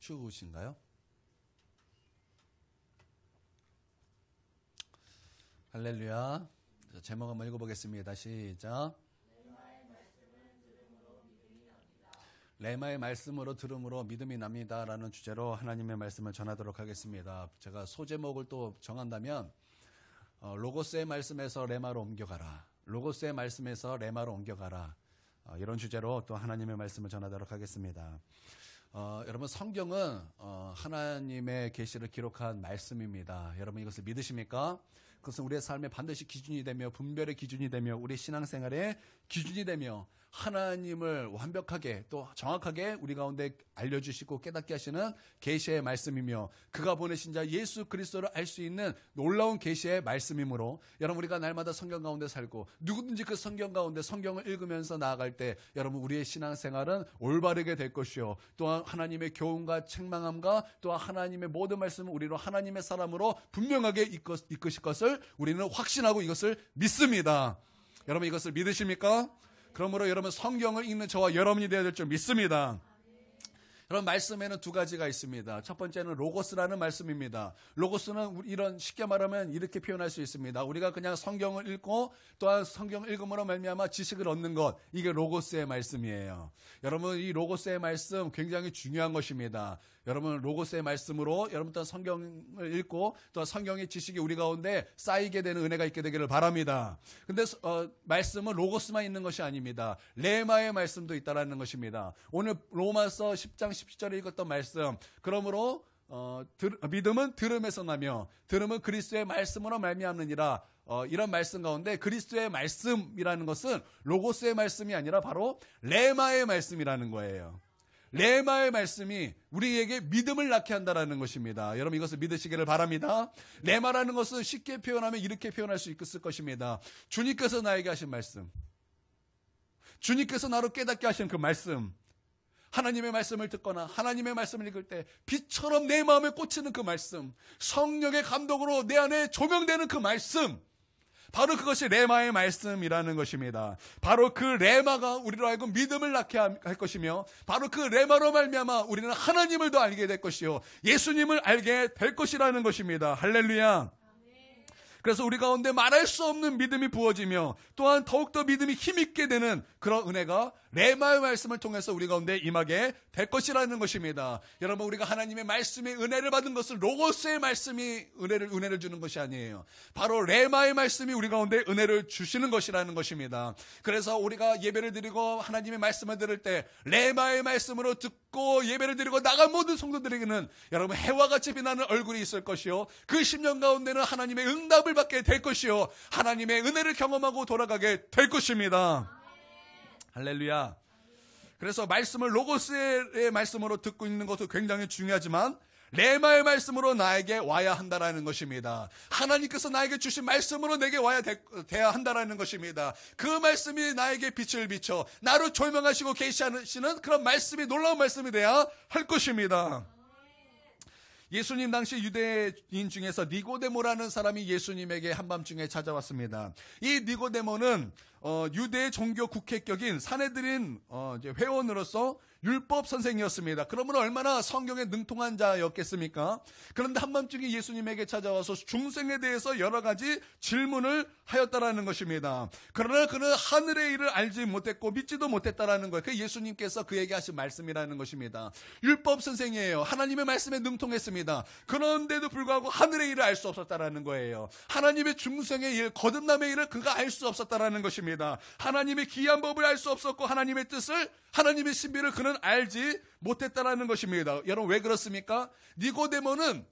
추우신가요? 할렐루야. 제목 한번 읽어보겠습니다. 시작. 레마의 말씀으로 들음으로 믿음이 납니다 라는 주제로 하나님의 말씀을 전하도록 하겠습니다. 제가 소제목을 또 정한다면 로고스의 말씀에서 레마로 옮겨가라, 로고스의 말씀에서 레마로 옮겨가라, 이런 주제로 또 하나님의 말씀을 전하도록 하겠습니다. 여러분, 성경은 하나님의 계시를 기록한 말씀입니다. 여러분, 이것을 믿으십니까? 그것은 우리의 삶에 반드시 기준이 되며 분별의 기준이 되며 우리 신앙생활의 기준이 되며 하나님을 완벽하게 또 정확하게 우리 가운데 알려주시고 깨닫게 하시는 계시의 말씀이며 그가 보내신 자 예수 그리스도를 알 수 있는 놀라운 계시의 말씀이므로 여러분, 우리가 날마다 성경 가운데 살고 누구든지 그 성경 가운데 성경을 읽으면서 나아갈 때 여러분, 우리의 신앙생활은 올바르게 될 것이요, 또한 하나님의 교훈과 책망함과 또한 하나님의 모든 말씀을 우리로 하나님의 사람으로 분명하게 이끄실 것을 우리는 확신하고 이것을 믿습니다. 여러분, 이것을 믿으십니까? 그러므로 여러분, 성경을 읽는 저와 여러분이 되어야 될 줄 믿습니다. 여러분, 말씀에는 두 가지가 있습니다. 첫 번째는 로고스라는 말씀입니다. 로고스는 이런, 쉽게 말하면 이렇게 표현할 수 있습니다. 우리가 그냥 성경을 읽고 또한 성경을 읽음으로 말미암아 지식을 얻는 것, 이게 로고스의 말씀이에요. 여러분, 이 로고스의 말씀 굉장히 중요한 것입니다. 여러분, 로고스의 말씀으로 여러분 또한 성경을 읽고 또 성경의 지식이 우리 가운데 쌓이게 되는 은혜가 있게 되기를 바랍니다. 근데 말씀은 로고스만 있는 것이 아닙니다. 레마의 말씀도 있다라는 것입니다. 오늘 로마서 10장 17절에 읽었던 말씀, 그러므로 믿음은 들음에서 나며 들음은 그리스도의 말씀으로 말미암느니라, 이런 말씀 가운데 그리스도의 말씀이라는 것은 로고스의 말씀이 아니라 바로 레마의 말씀이라는 거예요. 레마의 말씀이 우리에게 믿음을 낳게 한다는 것입니다. 여러분, 이것을 믿으시기를 바랍니다. 레마라는 것은 쉽게 표현하면 이렇게 표현할 수 있을 것입니다. 주님께서 나에게 하신 말씀, 주님께서 나로 깨닫게 하신 그 말씀, 하나님의 말씀을 듣거나 하나님의 말씀을 읽을 때 빛처럼 내 마음에 꽂히는 그 말씀, 성령의 감동으로 내 안에 조명되는 그 말씀, 바로 그것이 레마의 말씀이라는 것입니다. 바로 그 레마가 우리로 하여금 믿음을 낳게 할 것이며 바로 그 레마로 말미암아 우리는 하나님을 더 알게 될 것이요, 예수님을 알게 될 것이라는 것입니다. 할렐루야. 그래서 우리 가운데 말할 수 없는 믿음이 부어지며 또한 더욱더 믿음이 힘있게 되는 그런 은혜가 레마의 말씀을 통해서 우리 가운데 임하게 될 것이라는 것입니다. 여러분, 우리가 하나님의 말씀의 은혜를 받은 것은 로고스의 말씀이 은혜를 주는 것이 아니에요. 바로 레마의 말씀이 우리 가운데 은혜를 주시는 것이라는 것입니다. 그래서 우리가 예배를 드리고 하나님의 말씀을 들을 때 레마의 말씀으로 듣고 예배를 드리고 나간 모든 성도들에게는 여러분, 해와 같이 빛나는 얼굴이 있을 것이요, 그 심령 가운데는 하나님의 응답을 받게 될 것이요, 하나님의 은혜를 경험하고 돌아가게 될 것입니다. 할렐루야. 그래서 말씀을 로고스의 말씀으로 듣고 있는 것도 굉장히 중요하지만 레마의 말씀으로 나에게 와야 한다라는 것입니다. 하나님께서 나에게 주신 말씀으로 내게 돼야 한다라는 것입니다. 그 말씀이 나에게 빛을 비춰 나를 조명하시고 계시하시는 그런 말씀이, 놀라운 말씀이 돼야 할 것입니다. 예수님 당시 유대인 중에서 니고데모라는 사람이 예수님에게 한밤중에 찾아왔습니다. 이 니고데모는 유대의 종교 국회격인 사내들인 회원으로서 율법 선생이었습니다. 그러면 얼마나 성경에 능통한 자였겠습니까? 그런데 한밤중에 예수님에게 찾아와서 중생에 대해서 여러 가지 질문을 하였다라는 것입니다. 그러나 그는 하늘의 일을 알지 못했고 믿지도 못했다라는 거예요. 그 예수님께서 그에게 하신 말씀이라는 것입니다. 율법 선생이에요. 하나님의 말씀에 능통했습니다. 그런데도 불구하고 하늘의 일을 알 수 없었다라는 거예요. 하나님의 중생의 일, 거듭남의 일을 그가 알 수 없었다라는 것입니다. 하나님의 기이한 법을 알 수 없었고 하나님의 뜻을, 하나님의 신비를 그는 알지 못했다라는 것입니다. 여러분, 왜 그렇습니까? 니고데모는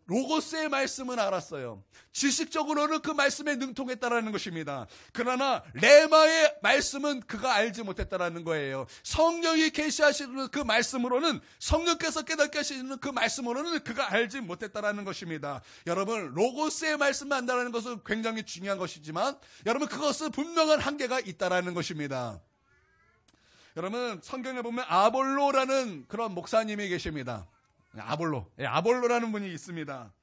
로고스의 말씀은 알았어요. 지식적으로는 그 말씀에 능통했다라는 것입니다. 그러나 레마의 말씀은 그가 알지 못했다라는 거예요. 성령이 계시하시는 그 말씀으로는, 성령께서 깨닫게 하시는 그 말씀으로는 그가 알지 못했다라는 것입니다. 여러분, 로고스의 말씀을 안다라는 것은 굉장히 중요한 것이지만 여러분, 그것은 분명한 한계가 있다라는 것입니다. 여러분, 성경에 보면 아볼로라는 그런 목사님이 계십니다. 아볼로라는 분이 있습니다.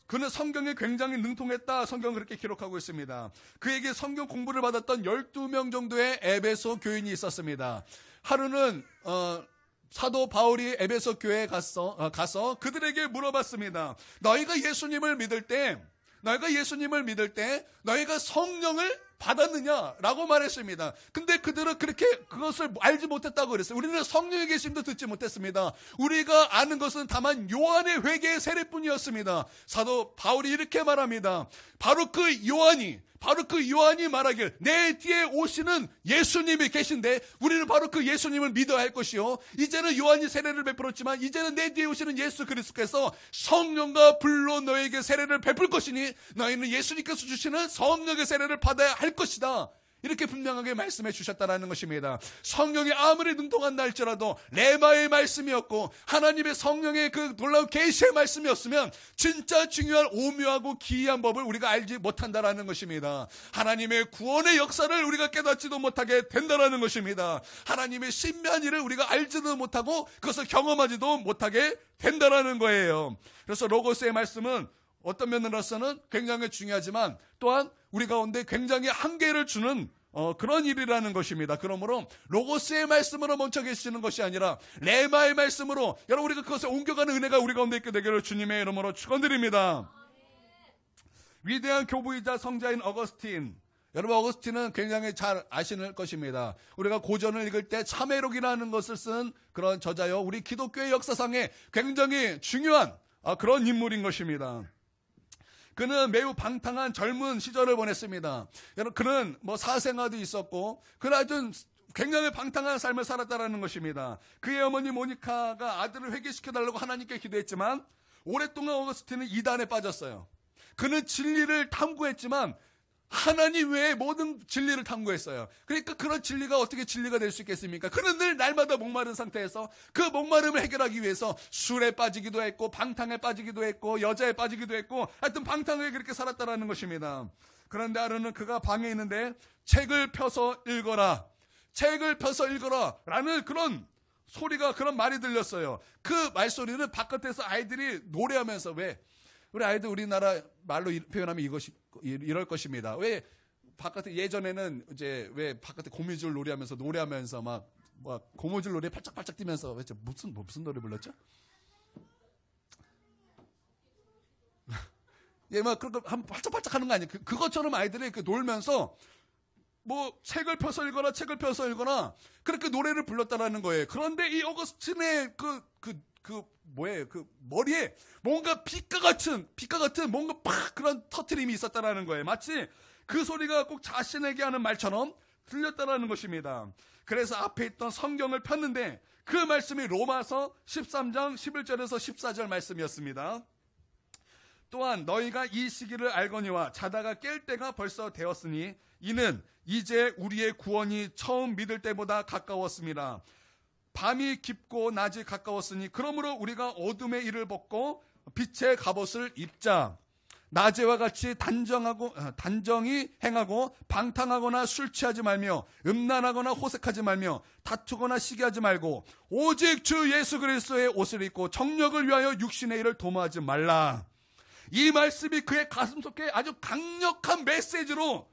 그는 성경에 굉장히 능통했다, 성경은 그렇게 기록하고 있습니다. 그에게 성경 공부를 받았던 12명 정도의 에베소 교인이 있었습니다. 하루는 사도 바울이 에베소 교회에 가서 그들에게 물어봤습니다. 너희가 예수님을 믿을 때 너희가 성령을 받았느냐라고 말했습니다. 근데 그들은 그것을 알지 못했다고 그랬어요. 우리는 성령의 계심도 듣지 못했습니다. 우리가 아는 것은 다만 요한의 회개의 세례뿐이었습니다. 사도 바울이 이렇게 말합니다. 바로 그 요한이 말하길 내 뒤에 오시는 예수님이 계신데 우리는 바로 그 예수님을 믿어야 할 것이요. 이제는 요한이 세례를 베풀었지만 이제는 내 뒤에 오시는 예수 그리스도께서 성령과 불로 너에게 세례를 베풀 것이니 너희는 예수님께서 주시는 성령의 세례를 받아야 할 것이다. 이렇게 분명하게 말씀해 주셨다는 것입니다. 성령이 아무리 능동한다 할지라도 레마의 말씀이었고 하나님의 성령의 그 놀라운 계시의 말씀이었으면 진짜 중요한 오묘하고 기이한 법을 우리가 알지 못한다라는 것입니다. 하나님의 구원의 역사를 우리가 깨닫지도 못하게 된다라는 것입니다. 하나님의 신비한 일을 우리가 알지도 못하고 그것을 경험하지도 못하게 된다라는 거예요. 그래서 로고스의 말씀은 어떤 면으로서는 굉장히 중요하지만 또한 우리 가운데 굉장히 한계를 주는 그런 일이라는 것입니다. 그러므로 로고스의 말씀으로 멈춰 계시는 것이 아니라 레마의 말씀으로 여러분 우리가 그것을 옮겨가는 은혜가 우리 가운데 있게 되기를 주님의 이름으로 축원드립니다. 위대한 교부이자 성자인 어거스틴, 여러분 어거스틴은 굉장히 잘 아시는 것입니다. 우리가 고전을 읽을 때 참회록이라는 것을 쓴 그런 저자요, 우리 기독교의 역사상에 굉장히 중요한 그런 인물인 것입니다. 그는 매우 방탕한 젊은 시절을 보냈습니다. 여러분, 그는 사생아도 있었고, 그는 아주 굉장히 방탕한 삶을 살았다는 것입니다. 그의 어머니 모니카가 아들을 회개시켜달라고 하나님께 기도했지만, 오랫동안 어거스틴은 이단에 빠졌어요. 그는 진리를 탐구했지만, 하나님 외에 모든 진리를 탐구했어요. 그러니까 그런 진리가 어떻게 진리가 될 수 있겠습니까? 그는 늘 날마다 목마른 상태에서 그 목마름을 해결하기 위해서 술에 빠지기도 했고 방탕에 빠지기도 했고 여자에 빠지기도 했고 하여튼 방탕하게 그렇게 살았다는 것입니다. 그런데 하루는 그가 방에 있는데 책을 펴서 읽어라 라는 그런 소리가, 그런 말이 들렸어요. 그 말소리는 바깥에서 아이들이 노래하면서, 왜? 우리 아이들 우리나라 말로 표현하면 이럴 것입니다. 왜 바깥에 예전에는 이제 왜 바깥에 고무줄 노래하면서 막 고무줄 노래 팔짝팔짝 뛰면서 무슨 노래 불렀죠? 예, 막 그런 거 팔짝팔짝 하는 거 아니에요? 그것처럼 아이들이 놀면서 책을 펴서 읽어라 그렇게 노래를 불렀다라는 거예요. 그런데 이 어거스틴의 머리에 뭔가 빛과 같은 뭔가 팍 그런 터트림이 있었다라는 거예요. 마치 그 소리가 꼭 자신에게 하는 말처럼 들렸다라는 것입니다. 그래서 앞에 있던 성경을 폈는데 그 말씀이 로마서 13장 11절에서 14절 말씀이었습니다. 또한 너희가 이 시기를 알거니와 자다가 깰 때가 벌써 되었으니 이는 이제 우리의 구원이 처음 믿을 때보다 가까웠습니다. 밤이 깊고 낮이 가까웠으니 그러므로 우리가 어둠의 일을 벗고 빛의 갑옷을 입자. 낮에와 같이 단정히 행하고 방탕하거나 술 취하지 말며 음란하거나 호색하지 말며 다투거나 시기하지 말고 오직 주 예수 그리스도의 옷을 입고 정력을 위하여 육신의 일을 도모하지 말라. 이 말씀이 그의 가슴속에 아주 강력한 메시지로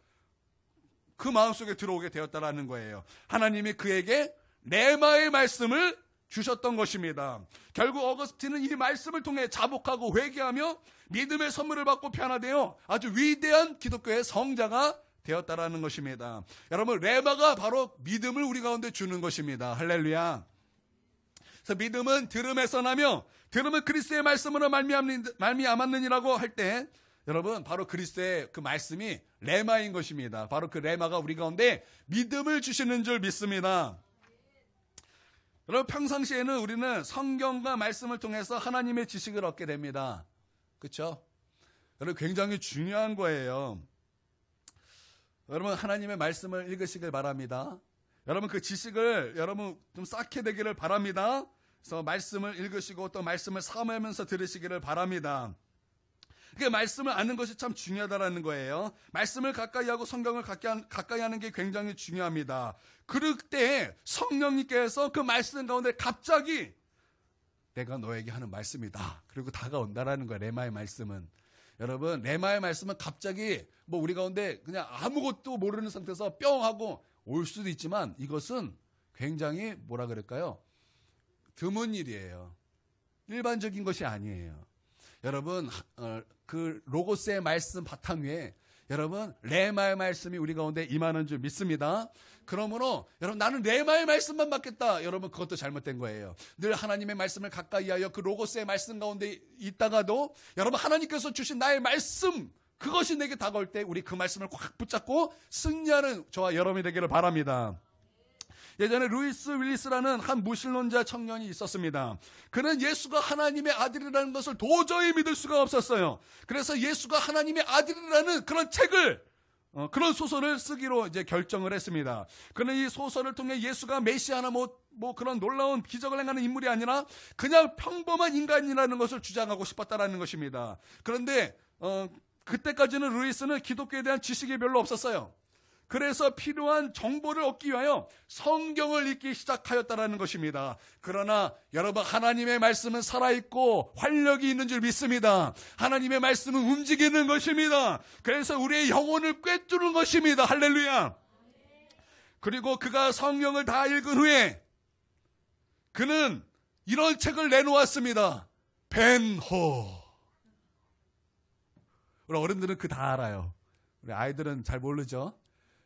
그 마음속에 들어오게 되었다라는 거예요. 하나님이 그에게 레마의 말씀을 주셨던 것입니다. 결국 어거스틴은 이 말씀을 통해 자복하고 회개하며 믿음의 선물을 받고 변화되어 아주 위대한 기독교의 성자가 되었다라는 것입니다. 여러분, 레마가 바로 믿음을 우리 가운데 주는 것입니다. 할렐루야. 그래서 믿음은 들음에서 나며 들음은 그리스도의 말씀으로 말미암았느니라고 할 때 여러분, 바로 그리스도의 그 말씀이 레마인 것입니다. 바로 그 레마가 우리 가운데 믿음을 주시는 줄 믿습니다. 여러분, 평상시에는 우리는 성경과 말씀을 통해서 하나님의 지식을 얻게 됩니다. 그렇죠? 여러분, 굉장히 중요한 거예요. 여러분, 하나님의 말씀을 읽으시길 바랍니다. 여러분, 그 지식을 여러분 좀 쌓게 되기를 바랍니다. 그래서 말씀을 읽으시고 또 말씀을 사모하면서 들으시기를 바랍니다. 그 말씀을 아는 것이 참 중요하다는 거예요. 말씀을 가까이 하고 성경을 가까이 하는 게 굉장히 중요합니다. 그럴 때 성령님께서 그 말씀 가운데 갑자기 내가 너에게 하는 말씀이다. 그리고 다가온다라는 거예요. 레마의 말씀은. 여러분, 레마의 말씀은 갑자기 우리 가운데 그냥 아무것도 모르는 상태에서 뿅 하고 올 수도 있지만 이것은 굉장히 뭐라 그럴까요? 드문 일이에요. 일반적인 것이 아니에요. 여러분, 그 로고스의 말씀 바탕 위에 여러분 레마의 말씀이 우리 가운데 임하는 줄 믿습니다. 그러므로 여러분 나는 레마의 말씀만 받겠다. 여러분 그것도 잘못된 거예요. 늘 하나님의 말씀을 가까이하여 그 로고스의 말씀 가운데 있다가도 여러분 하나님께서 주신 나의 말씀 그것이 내게 다가올 때 우리 그 말씀을 꽉 붙잡고 승리하는 저와 여러분이 되기를 바랍니다. 예전에 루이스 윌리스라는 한 무신론자 청년이 있었습니다. 그는 예수가 하나님의 아들이라는 것을 도저히 믿을 수가 없었어요. 그래서 예수가 하나님의 아들이라는 그런 책을 그런 소설을 쓰기로 이제 결정을 했습니다. 그는 이 소설을 통해 예수가 메시아나 뭐 그런 놀라운 기적을 행하는 인물이 아니라 그냥 평범한 인간이라는 것을 주장하고 싶었다라는 것입니다. 그런데 그때까지는 루이스는 기독교에 대한 지식이 별로 없었어요. 그래서 필요한 정보를 얻기 위하여 성경을 읽기 시작하였다는 것입니다. 그러나 여러분 하나님의 말씀은 살아있고 활력이 있는 줄 믿습니다. 하나님의 말씀은 움직이는 것입니다. 그래서 우리의 영혼을 꿰뚫는 것입니다. 할렐루야. 그리고 그가 성경을 다 읽은 후에 그는 이런 책을 내놓았습니다. 벤허. 우리 어른들은 그 다 알아요. 우리 아이들은 잘 모르죠.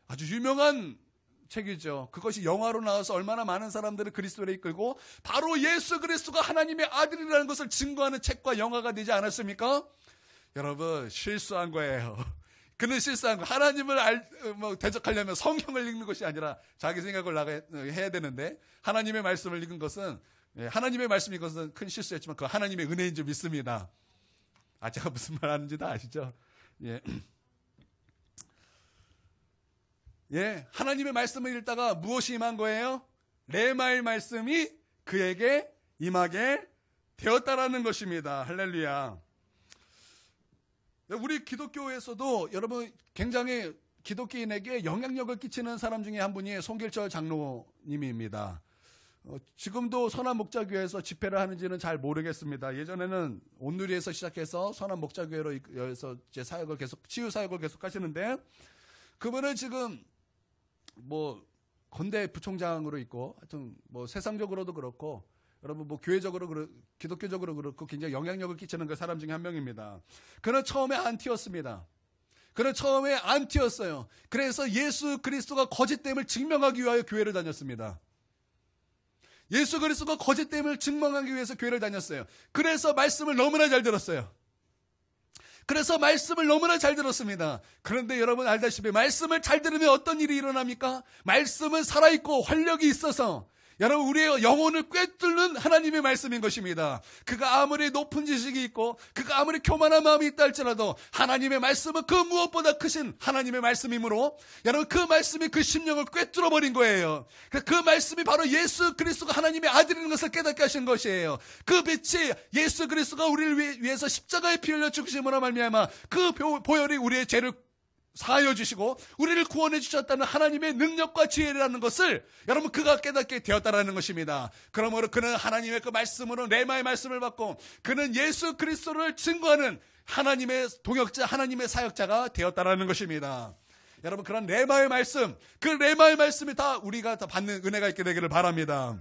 아주 유명한 책이죠. 그것이 영화로 나와서 얼마나 많은 사람들을 그리스도로 이끌고 바로 예수 그리스도가 하나님의 아들이라는 것을 증거하는 책과 영화가 되지 않았습니까? 여러분 실수한 거예요. 그는 실수한 거. 하나님을 대적하려면 성경을 읽는 것이 아니라 자기 생각을 해야 되는데 하나님의 말씀을 읽은 것은 하나님의 말씀인 것은 큰 실수였지만 그 하나님의 은혜인 줄 믿습니다. 제가 무슨 말 하는지 다 아시죠? 하나님의 말씀을 읽다가 무엇이 임한 거예요? 레마의 말씀이 그에게 임하게 되었다라는 것입니다. 할렐루야. 우리 기독교에서도 여러분 굉장히 기독교인에게 영향력을 끼치는 사람 중에 한 분이 송길철 장로님입니다. 지금도 선한 목자교회에서 집회를 하는지는 잘 모르겠습니다. 예전에는 온누리에서 시작해서 선한 목자교회로 여기서 제 사역을 계속 치유 사역을 계속 하시는데 그분은 지금 건대 부총장으로 있고 하여튼 세상적으로도 그렇고 여러분 교회적으로 기독교적으로 그렇고 굉장히 영향력을 끼치는 그 사람 중에 한 명입니다. 그는 처음에 안티였습니다. 그는 처음에 안티였어요. 그래서 예수 그리스도가 거짓됨을 증명하기 위하여 교회를 다녔습니다. 예수 그리스도가 거짓됨을 증명하기 위해서 교회를 다녔어요. 그래서 말씀을 너무나 잘 들었어요. 그래서 말씀을 너무나 잘 들었습니다. 그런데 여러분 알다시피 말씀을 잘 들으면 어떤 일이 일어납니까? 말씀은 살아있고 활력이 있어서 여러분 우리의 영혼을 꿰뚫는 하나님의 말씀인 것입니다. 그가 아무리 높은 지식이 있고 그가 아무리 교만한 마음이 있다 할지라도 하나님의 말씀은 그 무엇보다 크신 하나님의 말씀이므로 여러분 그 말씀이 그 심령을 꿰뚫어 버린 거예요. 그 말씀이 바로 예수 그리스도가 하나님의 아들인 것을 깨닫게 하신 것이에요. 그 빛이 예수 그리스도가 우리를 위해서 십자가에 피 흘려 죽으심으로 말미암아 그 보혈이 우리의 죄를 사하여 주시고 우리를 구원해 주셨다는 하나님의 능력과 지혜라는 것을 여러분 그가 깨닫게 되었다라는 것입니다. 그러므로 그는 하나님의 그 말씀으로 레마의 말씀을 받고 그는 예수 그리스도를 증거하는 하나님의 동역자 하나님의 사역자가 되었다라는 것입니다. 여러분 그런 레마의 말씀 그 레마의 말씀이 다 우리가 다 받는 은혜가 있게 되기를 바랍니다.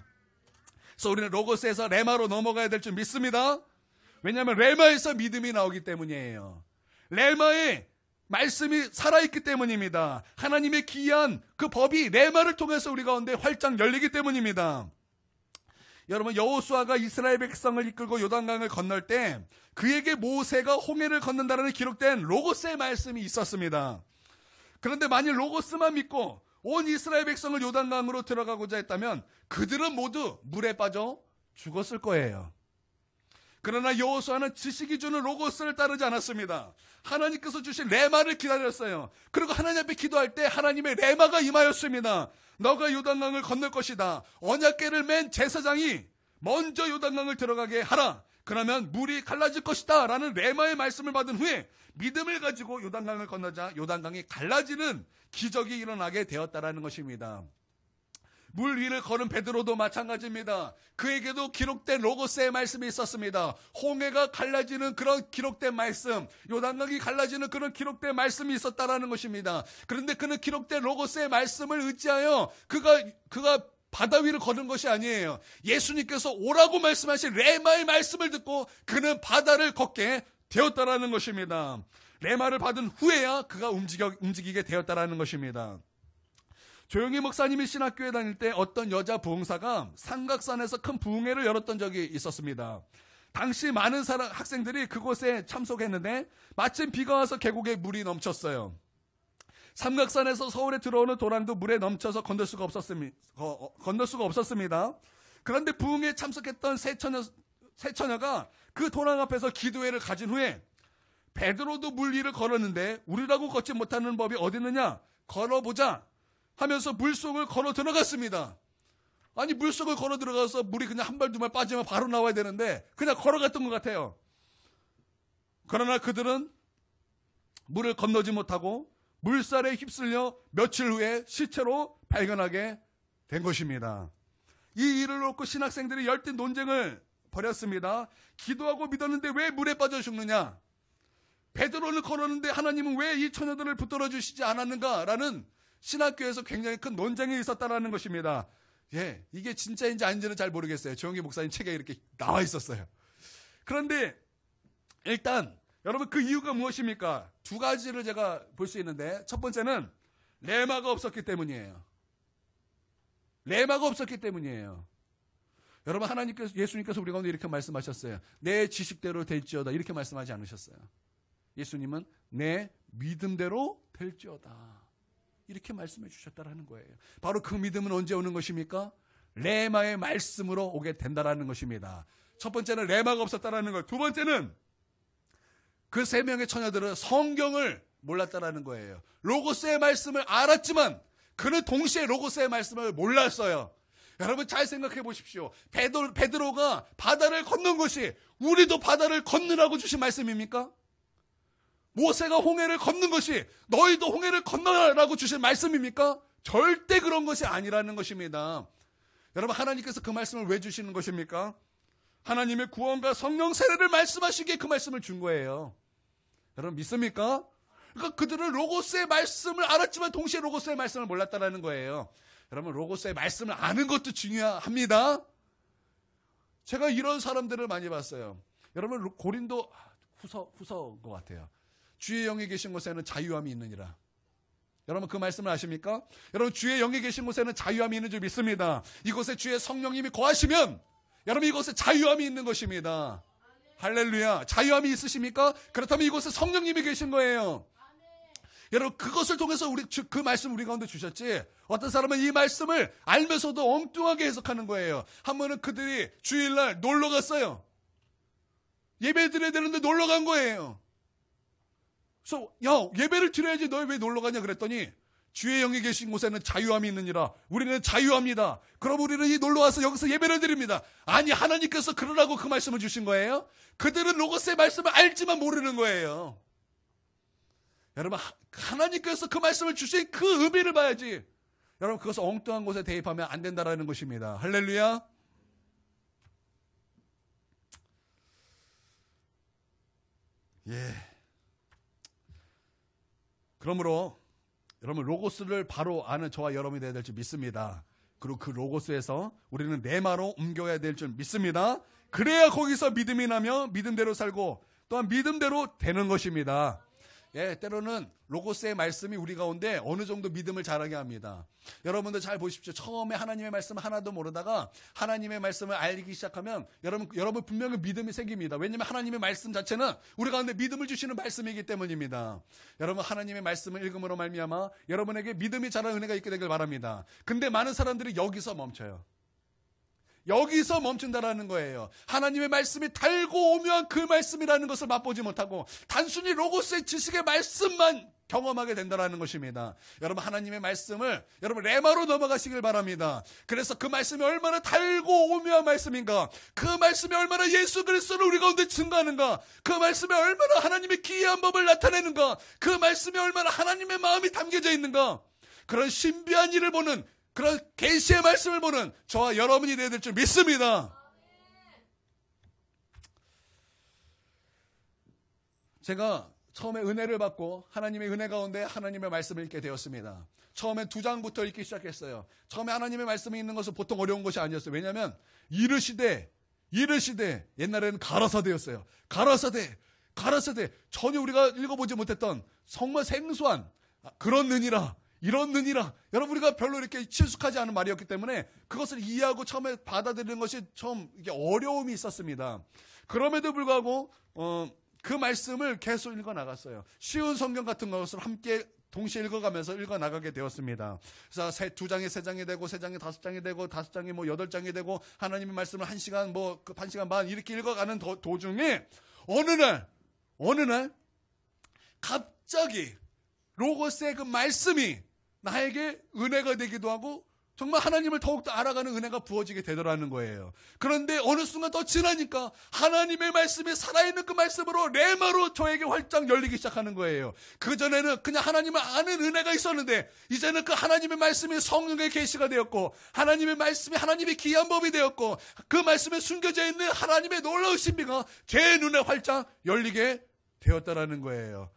그래서 우리는 로고스에서 레마로 넘어가야 될 줄 믿습니다. 왜냐하면 레마에서 믿음이 나오기 때문이에요. 레마의 말씀이 살아있기 때문입니다. 하나님의 기이한 그 법이 레마를 통해서 우리 가운데 활짝 열리기 때문입니다. 여러분 여호수아가 이스라엘 백성을 이끌고 요단강을 건널 때 그에게 모세가 홍해를 건넌다라는 기록된 로고스의 말씀이 있었습니다. 그런데 만일 로고스만 믿고 온 이스라엘 백성을 요단강으로 들어가고자 했다면 그들은 모두 물에 빠져 죽었을 거예요. 그러나 여호수아는 지식이 주는 로고스를 따르지 않았습니다. 하나님께서 주신 레마를 기다렸어요. 그리고 하나님 앞에 기도할 때 하나님의 레마가 임하였습니다. 너가 요단강을 건널 것이다. 언약궤를 맨 제사장이 먼저 요단강을 들어가게 하라. 그러면 물이 갈라질 것이다 라는 레마의 말씀을 받은 후에 믿음을 가지고 요단강을 건너자 요단강이 갈라지는 기적이 일어나게 되었다라는 것입니다. 물 위를 걸은 베드로도 마찬가지입니다. 그에게도 기록된 로고스의 말씀이 있었습니다. 홍해가 갈라지는 그런 기록된 말씀, 요단강이 갈라지는 그런 기록된 말씀이 있었다라는 것입니다. 그런데 그는 기록된 로고스의 말씀을 의지하여 그가 바다 위를 걷는 것이 아니에요. 예수님께서 오라고 말씀하신 레마의 말씀을 듣고 그는 바다를 걷게 되었다라는 것입니다. 레마를 받은 후에야 그가 움직이게 되었다라는 것입니다. 조용히 목사님이 신학교에 다닐 때 어떤 여자 부흥사가 삼각산에서 큰 부흥회를 열었던 적이 있었습니다. 당시 많은 학생들이 그곳에 참석했는데 마침 비가 와서 계곡에 물이 넘쳤어요. 삼각산에서 서울에 들어오는 도랑도 물에 넘쳐서 건널 수가 없었습니다. 그런데 부흥회에 참석했던 세 처녀가 그 도랑 앞에서 기도회를 가진 후에 베드로도 물 위를 걸었는데 우리라고 걷지 못하는 법이 어디 있느냐? 걸어보자 하면서 물속을 걸어 들어갔습니다. 아니 물속을 걸어 들어가서 물이 그냥 한 발 두 발 빠지면 바로 나와야 되는데 그냥 걸어갔던 것 같아요. 그러나 그들은 물을 건너지 못하고 물살에 휩쓸려 며칠 후에 시체로 발견하게 된 것입니다. 이 일을 놓고 신학생들이 열띤 논쟁을 벌였습니다. 기도하고 믿었는데 왜 물에 빠져 죽느냐? 베드로를 걸었는데 하나님은 왜 이 처녀들을 붙들어 주시지 않았는가라는 신학교에서 굉장히 큰 논쟁이 있었다는 것입니다. 예, 이게 진짜인지 아닌지는 잘 모르겠어요. 조영기 목사님 책에 이렇게 나와 있었어요. 그런데 일단 여러분 그 이유가 무엇입니까? 두 가지를 제가 볼 수 있는데 첫 번째는 레마가 없었기 때문이에요. 레마가 없었기 때문이에요. 여러분 예수님께서 우리 가운데 이렇게 말씀하셨어요. 내 지식대로 될지어다 이렇게 말씀하지 않으셨어요. 예수님은 내 믿음대로 될지어다 이렇게 말씀해 주셨다라는 거예요. 바로 그 믿음은 언제 오는 것입니까? 레마의 말씀으로 오게 된다라는 것입니다. 첫 번째는 레마가 없었다라는 것. 두 번째는 그 세 명의 처녀들은 성경을 몰랐다라는 거예요. 로고스의 말씀을 알았지만 그는 동시에 로고스의 말씀을 몰랐어요. 여러분 잘 생각해 보십시오. 베드로가 바다를 걷는 것이 우리도 바다를 건너라고 주신 말씀입니까? 모세가 홍해를 건넌 것이 너희도 홍해를 건너라고 주신 말씀입니까? 절대 그런 것이 아니라는 것입니다. 여러분 하나님께서 그 말씀을 왜 주시는 것입니까? 하나님의 구원과 성령 세례를 말씀하시기에 그 말씀을 준 거예요. 여러분 믿습니까? 그러니까 그들은 로고스의 말씀을 알았지만 동시에 로고스의 말씀을 몰랐다는 거예요. 여러분 로고스의 말씀을 아는 것도 중요합니다. 제가 이런 사람들을 많이 봤어요. 여러분 고린도 후서인 것 같아요. 주의 영이 계신 곳에는 자유함이 있느니라. 여러분 그 말씀을 아십니까? 여러분 주의 영이 계신 곳에는 자유함이 있는 줄 믿습니다. 이곳에 주의 성령님이 거하시면 여러분 이곳에 자유함이 있는 것입니다. 할렐루야. 자유함이 있으십니까? 그렇다면 이곳에 성령님이 계신 거예요. 여러분 그것을 통해서 그 말씀 우리 가운데 주셨지. 어떤 사람은 이 말씀을 알면서도 엉뚱하게 해석하는 거예요. 한 번은 그들이 주일날 놀러 갔어요. 예배 드려야 되는데 놀러 간 거예요. 그래서 야 예배를 드려야지 너희 왜 놀러 가냐 그랬더니 주의 영이 계신 곳에는 자유함이 있느니라. 우리는 자유합니다. 그럼 우리는 이 놀러 와서 여기서 예배를 드립니다. 아니 하나님께서 그러라고 그 말씀을 주신 거예요? 그들은 로고스의 말씀을 알지만 모르는 거예요. 여러분 하나님께서 그 말씀을 주신 그 의미를 봐야지. 여러분 그것을 엉뚱한 곳에 대입하면 안 된다라는 것입니다. 할렐루야. 예. 그러므로 여러분 로고스를 바로 아는 저와 여러분이 되어야 될 줄 믿습니다. 그리고 그 로고스에서 우리는 레마로 옮겨야 될 줄 믿습니다. 그래야 거기서 믿음이 나며 믿음대로 살고 또한 믿음대로 되는 것입니다. 예, 때로는 로고스의 말씀이 우리 가운데 어느 정도 믿음을 자라게 합니다. 여러분들 잘 보십시오. 처음에 하나님의 말씀을 하나도 모르다가 하나님의 말씀을 알기 시작하면 여러분 분명히 믿음이 생깁니다. 왜냐하면 하나님의 말씀 자체는 우리 가운데 믿음을 주시는 말씀이기 때문입니다. 여러분 하나님의 말씀을 읽음으로 말미암아 여러분에게 믿음이 자라는 은혜가 있게 되길 바랍니다. 근데 많은 사람들이 여기서 멈춰요. 여기서 멈춘다라는 거예요. 하나님의 말씀이 달고 오묘한 그 말씀이라는 것을 맛보지 못하고 단순히 로고스의 지식의 말씀만 경험하게 된다라는 것입니다. 여러분 하나님의 말씀을 여러분 레마로 넘어가시길 바랍니다. 그래서 그 말씀이 얼마나 달고 오묘한 말씀인가, 그 말씀이 얼마나 예수 그리스도를 우리 가운데 증거하는가, 그 말씀이 얼마나 하나님의 기이한 법을 나타내는가, 그 말씀이 얼마나 하나님의 마음이 담겨져 있는가, 그런 신비한 일을 보는, 그런 계시의 말씀을 보는 저와 여러분이 되어야 될 줄 믿습니다. 제가 처음에 은혜를 받고 하나님의 은혜 가운데 하나님의 말씀을 읽게 되었습니다. 처음에 2장부터 읽기 시작했어요. 처음에 하나님의 말씀이 있는 것은 보통 어려운 것이 아니었어요. 왜냐하면 이르시되 옛날에는 가라사대였어요. 가라사대 전혀 우리가 읽어보지 못했던 정말 생소한 그런 느니라 이런 느니라 여러분 우리가 별로 이렇게 친숙하지 않은 말이었기 때문에 그것을 이해하고 처음에 받아들이는 것이 좀 이게 어려움이 있었습니다. 그럼에도 불구하고 그 말씀을 계속 읽어 나갔어요. 쉬운 성경 같은 것을 함께 동시에 읽어가면서 읽어나가게 되었습니다. 그래서 2장이 3장이 되고 3장이 5장이 되고 5장이 8장이 되고 하나님의 말씀을 1시간 1시간 반 이렇게 읽어가는 도중에 어느 날 갑자기 로고스의 그 말씀이 나에게 은혜가 되기도 하고 정말 하나님을 더욱더 알아가는 은혜가 부어지게 되더라는 거예요. 그런데 어느 순간 더 지나니까 하나님의 말씀이 살아있는 그 말씀으로 레마로 저에게 활짝 열리기 시작하는 거예요. 그전에는 그냥 하나님을 아는 은혜가 있었는데 이제는 그 하나님의 말씀이 성령의 계시가 되었고 하나님의 말씀이 하나님의 귀한 법이 되었고 그 말씀에 숨겨져 있는 하나님의 놀라운 신비가 제 눈에 활짝 열리게 되었다라는 거예요.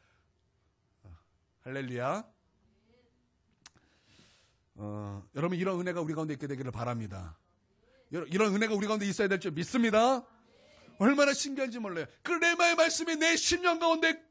할렐루야. 여러분 이런 은혜가 우리 가운데 있게 되기를 바랍니다. 이런 은혜가 우리 가운데 있어야 될 줄 믿습니다. 얼마나 신기한지 몰라요. 그 레마의 말씀이 내 심령 가운데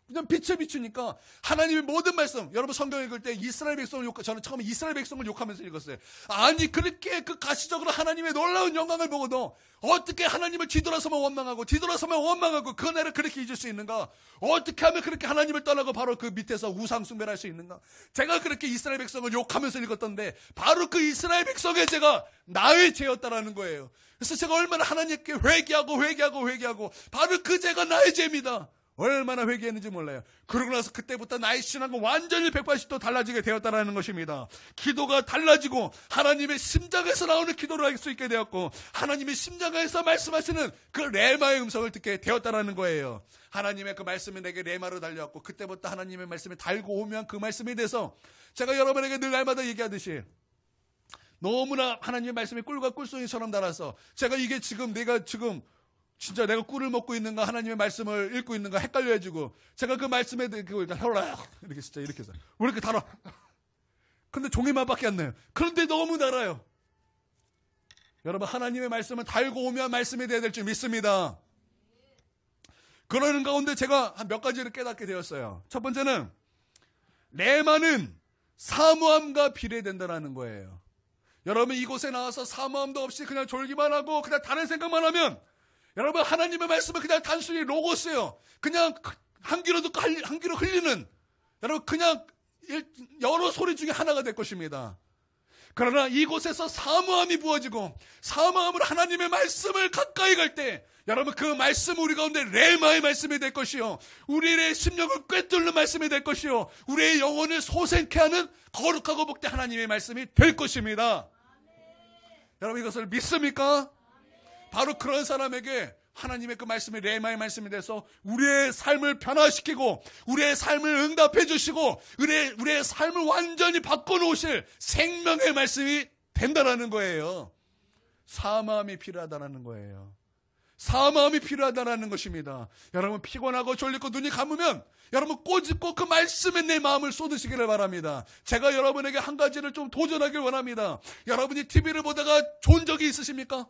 그냥 빛에 비추니까 하나님의 모든 말씀 여러분 성경 읽을 때 이스라엘 백성을 저는 처음에 이스라엘 백성을 욕하면서 읽었어요. 아니 그렇게 그 가시적으로 하나님의 놀라운 영광을 보고도 어떻게 하나님을 뒤돌아서면 원망하고 그 은혜를 그렇게 잊을 수 있는가? 어떻게 하면 그렇게 하나님을 떠나고 바로 그 밑에서 우상 숭배를 할 수 있는가? 제가 그렇게 이스라엘 백성을 욕하면서 읽었던데 바로 그 이스라엘 백성의 죄가 나의 죄였다라는 거예요. 그래서 제가 얼마나 하나님께 회개하고 바로 그 죄가 나의 죄입니다. 얼마나 회개했는지 몰라요. 그러고 나서 그때부터 나의 신앙은 완전히 180도 달라지게 되었다는 것입니다. 기도가 달라지고 하나님의 심장에서 나오는 기도를 할 수 있게 되었고 하나님의 심장에서 말씀하시는 그 레마의 음성을 듣게 되었다는 거예요. 하나님의 그 말씀이 내게 레마로 달려왔고 그때부터 하나님의 말씀이 달고 오면 그 말씀이 돼서 제가 여러분에게 늘 날마다 얘기하듯이 너무나 하나님의 말씀이 꿀과 꿀송이처럼 달아서 제가 이게 내가 진짜 내가 꿀을 먹고 있는가 하나님의 말씀을 읽고 있는가 헷갈려 해주고 제가 그 말씀에 이렇게 진짜 이렇게 해서 왜 이렇게 달아? 근데 종이만밖에 안 나요. 그런데 너무 달아요. 여러분 하나님의 말씀은 달고 오면 말씀이 되어야 될 줄 믿습니다. 그러는 가운데 제가 한 몇 가지를 깨닫게 되었어요. 첫 번째는 레마는 사모함과 비례된다는 거예요. 여러분 이곳에 나와서 사모함도 없이 그냥 졸기만 하고 그냥 다른 생각만 하면 여러분 하나님의 말씀은 그냥 단순히 로고스예요. 그냥 한 귀로 듣고 한 귀로 흘리는 여러분 그냥 여러 소리 중에 하나가 될 것입니다. 그러나 이곳에서 사모함이 부어지고 사모함으로 하나님의 말씀을 가까이 갈 때 여러분 그 말씀은 우리 가운데 레마의 말씀이 될 것이요 우리의 심령을 꿰뚫는 말씀이 될 것이요 우리의 영혼을 소생케 하는 거룩하고 복된 하나님의 말씀이 될 것입니다. 여러분 이것을 믿습니까? 바로 그런 사람에게 하나님의 그 말씀이 레마의 말씀이 돼서 우리의 삶을 변화시키고 우리의 삶을 응답해 주시고 우리의 삶을 완전히 바꿔놓으실 생명의 말씀이 된다는 거예요. 사모함이 필요하다는 거예요. 사모함이 필요하다는 것입니다. 여러분 피곤하고 졸리고 눈이 감으면 여러분 꼬집고 그 말씀에 내 마음을 쏟으시기를 바랍니다. 제가 여러분에게 한 가지를 좀 도전하길 원합니다. 여러분이 TV를 보다가 존 적이 있으십니까?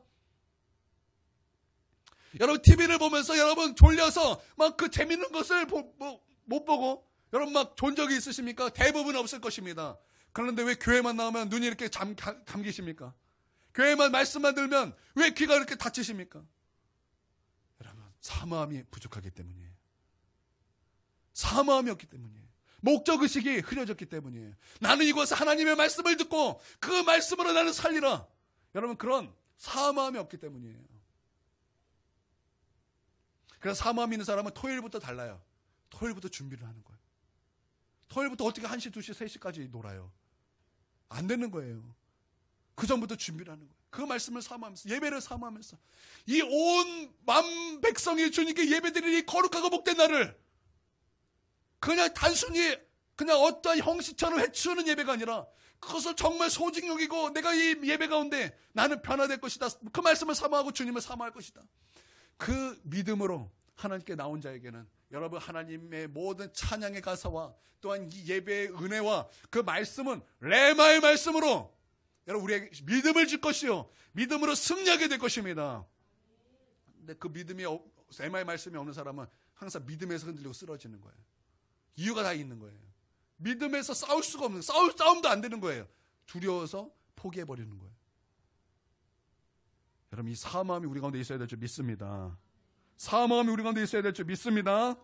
여러분 TV를 보면서 여러분 졸려서 막 그 재밌는 것을 못 보고 여러분 막 존 적이 있으십니까? 대부분 없을 것입니다. 그런데 왜 교회만 나오면 눈이 이렇게 감기십니까? 교회만 말씀만 들면 왜 귀가 이렇게 다치십니까? 여러분 사모함이 부족하기 때문이에요. 사모함이 없기 때문이에요. 목적의식이 흐려졌기 때문이에요. 나는 이곳에 하나님의 말씀을 듣고 그 말씀으로 나는 살리라. 여러분 그런 사모함이 없기 때문이에요. 그래서 사모함 있는 사람은 토요일부터 달라요. 토요일부터 준비를 하는 거예요. 토요일부터 어떻게 1시, 2시, 3시까지 놀아요. 안 되는 거예요. 그 전부터 준비를 하는 거예요. 그 말씀을 사모하면서 예배를 사모하면서 이 온 만 백성이 주님께 예배드리니 거룩하고 복된 날을 그냥 단순히 그냥 어떠한 형식처럼 해치우는 예배가 아니라 그것을 정말 소중히 여기고 내가 이 예배 가운데 나는 변화될 것이다. 그 말씀을 사모하고 주님을 사모할 것이다. 그 믿음으로 하나님께 나온 자에게는 여러분 하나님의 모든 찬양의 가사와 또한 이 예배의 은혜와 그 말씀은 레마의 말씀으로 여러분 우리에게 믿음을 줄 것이요 믿음으로 승리하게 될 것입니다. 근데 그 믿음이 레마의 말씀이 없는 사람은 항상 믿음에서 흔들리고 쓰러지는 거예요. 이유가 다 있는 거예요. 믿음에서 싸울 수가 없는 거예요. 싸움도 안 되는 거예요. 두려워서 포기해버리는 거예요. 여러분 이 사모함이 우리 가운데 있어야 될 줄 믿습니다. 사모함이 우리 가운데 있어야 될 줄 믿습니다.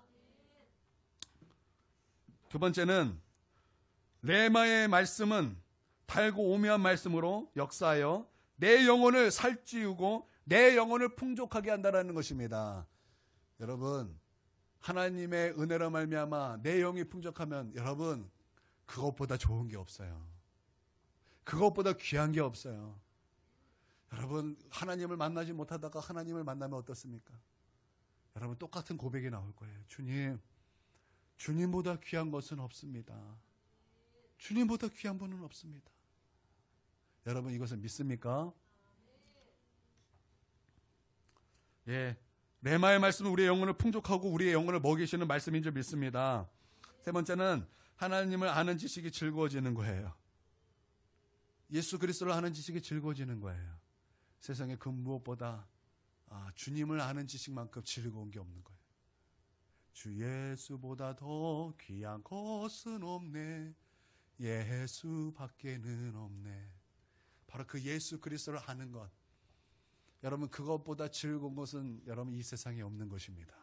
두 번째는 레마의 말씀은 달고 오묘한 말씀으로 역사하여 내 영혼을 살찌우고 내 영혼을 풍족하게 한다는 것입니다. 여러분 하나님의 은혜로 말미암아 내 영이 풍족하면 여러분 그것보다 좋은 게 없어요. 그것보다 귀한 게 없어요. 여러분 하나님을 만나지 못하다가 하나님을 만나면 어떻습니까? 여러분 똑같은 고백이 나올 거예요. 주님보다 귀한 것은 없습니다. 주님보다 귀한 분은 없습니다. 여러분 이것을 믿습니까? 예, 레마의 말씀은 우리의 영혼을 풍족하고 우리의 영혼을 먹이시는 말씀인 줄 믿습니다. 세 번째는 하나님을 아는 지식이 즐거워지는 거예요. 예수 그리스도를 아는 지식이 즐거워지는 거예요. 세상에 그 무엇보다 주님을 아는 지식만큼 즐거운 게 없는 거예요. 주 예수보다 더 귀한 것은 없네. 예수밖에는 없네. 바로 그 예수 그리스도를 아는 것. 여러분 그것보다 즐거운 것은 여러분 이 세상에 없는 것입니다.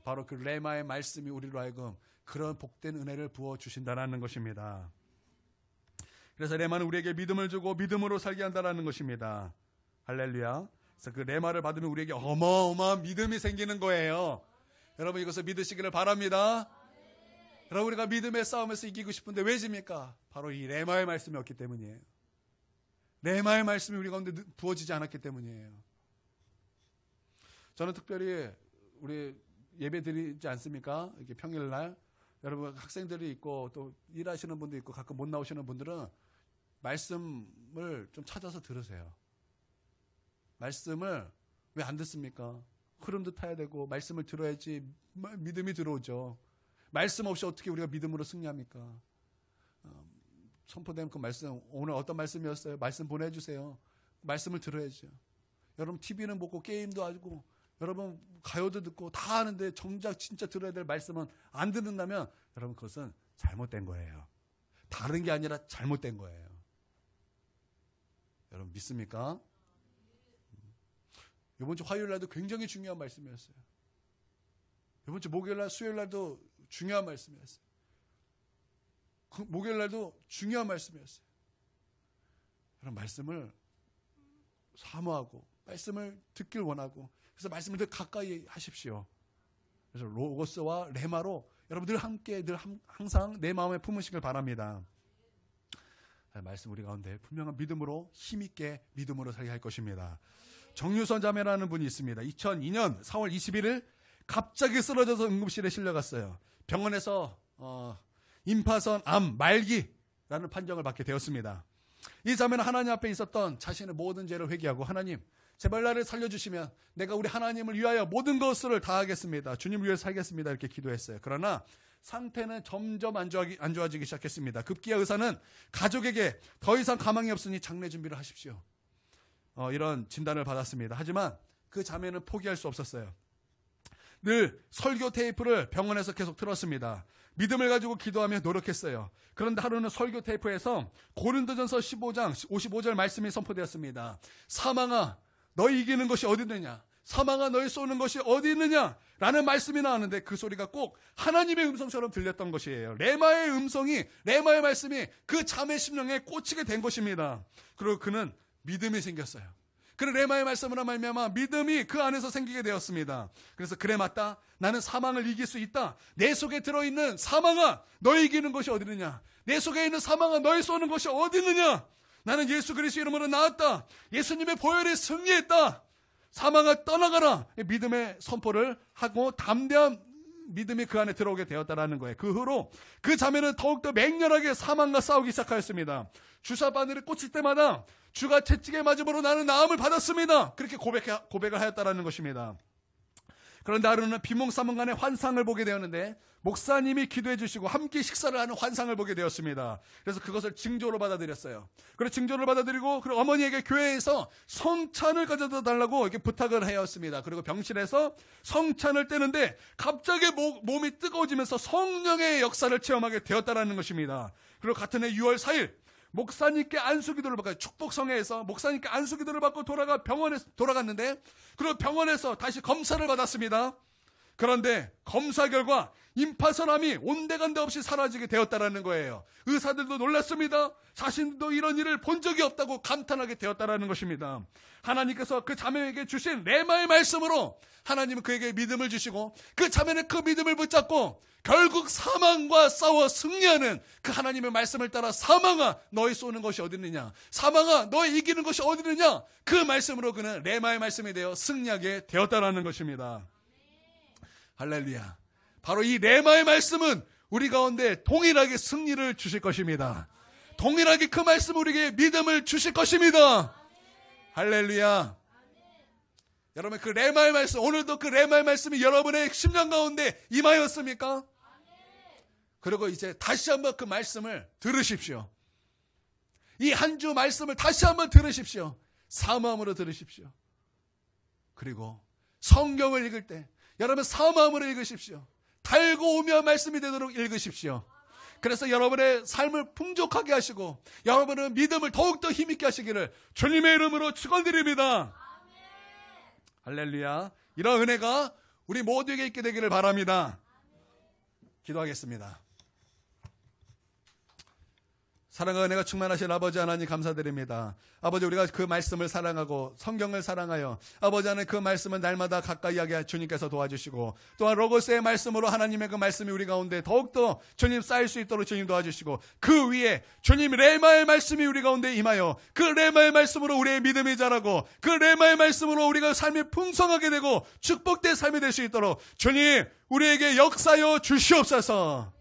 바로 그 레마의 말씀이 우리로 하여금 그런 복된 은혜를 부어주신다는 것입니다. 그래서 레마는 우리에게 믿음을 주고 믿음으로 살게 한다는 것입니다. 할렐루야. 그래서 그 레마를 받으면 우리에게 어마어마한 믿음이 생기는 거예요. 여러분 이것을 믿으시기를 바랍니다. 여러분 우리가 믿음의 싸움에서 이기고 싶은데 왜 집니까? 바로 이 레마의 말씀이 없기 때문이에요. 레마의 말씀이 우리 가운데 부어지지 않았기 때문이에요. 저는 특별히 우리 예배 드리지 않습니까? 이렇게 평일날 여러분 학생들이 있고 또 일하시는 분도 있고 가끔 못 나오시는 분들은 말씀을 좀 찾아서 들으세요. 말씀을 왜 안 듣습니까? 흐름도 타야 되고 말씀을 들어야지 믿음이 들어오죠. 말씀 없이 어떻게 우리가 믿음으로 승리합니까? 선포된 그 말씀, 오늘 어떤 말씀이었어요? 말씀 보내주세요. 말씀을 들어야죠. 여러분 TV는 보고 게임도 하고 여러분 가요도 듣고 다 하는데 정작 진짜 들어야 될 말씀은 안 듣는다면 여러분 그것은 잘못된 거예요. 다른 게 아니라 잘못된 거예요. 여러분 믿습니까? 이번 주 화요일 날도 굉장히 중요한 말씀이었어요. 이번 주 목요일 날, 수요일 날도 중요한 말씀이었어요. 목요일 날도 중요한 말씀이었어요. 그런 말씀을 사모하고 말씀을 듣길 원하고 그래서 말씀을 더 가까이 하십시오. 그래서 로고스와 레마로 여러분들 함께 늘 항상 내 마음에 품으시길 바랍니다. 말씀 우리 가운데 분명한 믿음으로 힘있게 믿음으로 살게 할 것입니다. 정유선 자매라는 분이 있습니다. 2002년 4월 21일 갑자기 쓰러져서 응급실에 실려갔어요. 병원에서 임파선 암 말기라는 판정을 받게 되었습니다. 이 자매는 하나님 앞에 있었던 자신의 모든 죄를 회개하고 하나님 제발 나를 살려주시면 내가 우리 하나님을 위하여 모든 것을 다하겠습니다. 주님을 위해 살겠습니다. 이렇게 기도했어요. 그러나 상태는 점점 안 좋아지기 시작했습니다. 급기야 의사는 가족에게 더 이상 가망이 없으니 장례 준비를 하십시오. 이런 진단을 받았습니다. 하지만 그 자매는 포기할 수 없었어요. 늘 설교 테이프를 병원에서 계속 틀었습니다. 믿음을 가지고 기도하며 노력했어요. 그런데 하루는 설교 테이프에서 고린도전서 15장 55절 말씀이 선포되었습니다. 사망아 너희 이기는 것이 어디 있느냐? 사망아 너희 쏘는 것이 어디 있느냐? 라는 말씀이 나왔는데 그 소리가 꼭 하나님의 음성처럼 들렸던 것이에요. 레마의 음성이, 레마의 말씀이 그 자매 심령에 꽂히게 된 것입니다. 그리고 그는 믿음이 생겼어요. 그는 레마의 말씀으로 말미암아 믿음이 그 안에서 생기게 되었습니다. 그래서 그래 맞다. 나는 사망을 이길 수 있다. 내 속에 들어있는 사망아 너희 이기는 것이 어디 있느냐? 내 속에 있는 사망아 너희 쏘는 것이 어디 있느냐? 나는 예수 그리스도 이름으로 나왔다. 예수님의 보혈에 승리했다. 사망아 떠나가라. 믿음의 선포를 하고 담대한 믿음이 그 안에 들어오게 되었다라는 거예요. 그 후로 그 자매는 더욱더 맹렬하게 사망과 싸우기 시작하였습니다. 주사 바늘에 꽂힐 때마다 주가 채찍에 맞음으로 나는 나음을 받았습니다. 그렇게 고백을 하였다라는 것입니다. 그런데 하루는 비몽사몽간의 환상을 보게 되었는데 목사님이 기도해 주시고 함께 식사를 하는 환상을 보게 되었습니다. 그래서 그것을 징조로 받아들였어요. 그래서 징조를 받아들이고 그리고 어머니에게 교회에서 성찬을 가져다 달라고 이렇게 부탁을 하였습니다. 그리고 병실에서 성찬을 떼는데 갑자기 몸이 뜨거워지면서 성령의 역사를 체험하게 되었다라는 것입니다. 그리고 같은 해 6월 4일 목사님께 안수기도를 받고 축복성회에서 목사님께 안수기도를 받고 병원에 돌아갔는데 그리고 병원에서 다시 검사를 받았습니다. 그런데 검사 결과 임파선암이 온데간데 없이 사라지게 되었다라는 거예요. 의사들도 놀랐습니다. 자신도 이런 일을 본 적이 없다고 감탄하게 되었다라는 것입니다. 하나님께서 그 자매에게 주신 레마의 말씀으로 하나님은 그에게 믿음을 주시고 그 자매는 그 믿음을 붙잡고 결국 사망과 싸워 승리하는 그 하나님의 말씀을 따라 사망아 너희 쏘는 것이 어디 있느냐, 사망아 너희 이기는 것이 어디 있느냐, 그 말씀으로 그는 레마의 말씀이 되어 승리하게 되었다라는 것입니다. 할렐루야. 바로 이 레마의 말씀은 우리 가운데 동일하게 승리를 주실 것입니다. 동일하게 그 말씀 우리에게 믿음을 주실 것입니다. 할렐루야. 여러분 그 레마의 말씀, 오늘도 그 레마의 말씀이 여러분의 심령 가운데 임하였습니까? 그리고 이제 다시 한번 그 말씀을 들으십시오. 이 한 주 말씀을 다시 한번 들으십시오. 사모함으로 들으십시오. 그리고 성경을 읽을 때 여러분 사모함으로 읽으십시오. 달고 오며 말씀이 되도록 읽으십시오. 그래서 여러분의 삶을 풍족하게 하시고 여러분의 믿음을 더욱더 힘있게 하시기를 주님의 이름으로 축원드립니다. 할렐루야. 이런 은혜가 우리 모두에게 있게 되기를 바랍니다. 기도하겠습니다. 사랑과 은혜가 충만하신 아버지 하나님 감사드립니다. 아버지 우리가 그 말씀을 사랑하고 성경을 사랑하여 아버지 하나님 그 말씀을 날마다 가까이 하게 주님께서 도와주시고 또한 로고스의 말씀으로 하나님의 그 말씀이 우리 가운데 더욱더 주님 쌓일 수 있도록 주님 도와주시고 그 위에 주님 레마의 말씀이 우리 가운데 임하여 그 레마의 말씀으로 우리의 믿음이 자라고 그 레마의 말씀으로 우리가 삶이 풍성하게 되고 축복된 삶이 될 수 있도록 주님 우리에게 역사여 주시옵소서.